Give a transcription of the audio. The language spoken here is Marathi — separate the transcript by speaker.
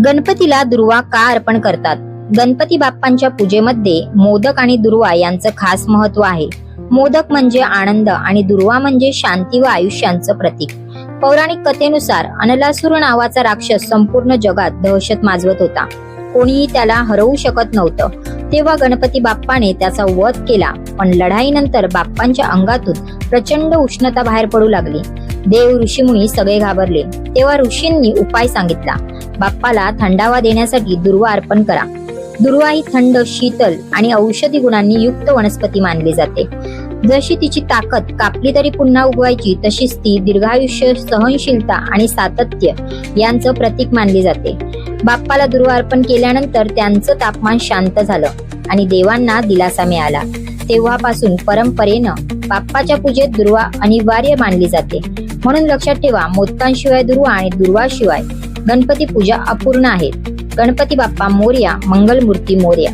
Speaker 1: गणपतीला दुर्वा का अर्पण करतात? गणपती बाप्पांच्या पूजेमध्ये मोदक आणि दुर्वा यांचं खास महत्व आहे. मोदक म्हणजे आनंद आणि दुर्वा म्हणजे शांती व आयुष्याचं प्रतीक. पौराणिक कथेनुसार अनलासूर नावाचा राक्षस संपूर्ण जगात दहशत माजवत होता. कोणीही त्याला हरवू शकत नव्हतं. तेव्हा गणपती बाप्पाने त्याचा वध केला. पण लढाईनंतर बाप्पांच्या अंगातून प्रचंड उष्णता बाहेर पडू लागली. देव ऋषीमुनी सगळे घाबरले. तेव्हा ऋषींनी उपाय सांगितला. बाप्पाला थंडावा देण्यासाठी दुर्वा अर्पण करा. दुर्वा ही थंड, शीतल आणि औषधी गुणांनी युक्त वनस्पती मानली जाते. जशी तिची ताकद कापली तरी पुन्हा उगवायची, तशीच ती दीर्घायुष्य, सहनशीलता आणि सातत्य यांचं प्रतीक मानली जाते. बाप्पाला दुर्वा अर्पण केल्यानंतर त्यांचं तापमान शांत झालं आणि देवांना दिलासा मिळाला. तेव्हापासून परंपरेनं बाप्पाच्या पूजेत दुर्वा अनिवार्य मानली जाते. म्हणून लक्षात ठेवा, मोदकांशिवाय दुर्वा आणि दुर्वाशिवाय गणपती पूजा अपूर्ण आहे. गणपती बाप्पा मोरया, मंगलमूर्ती मोरया.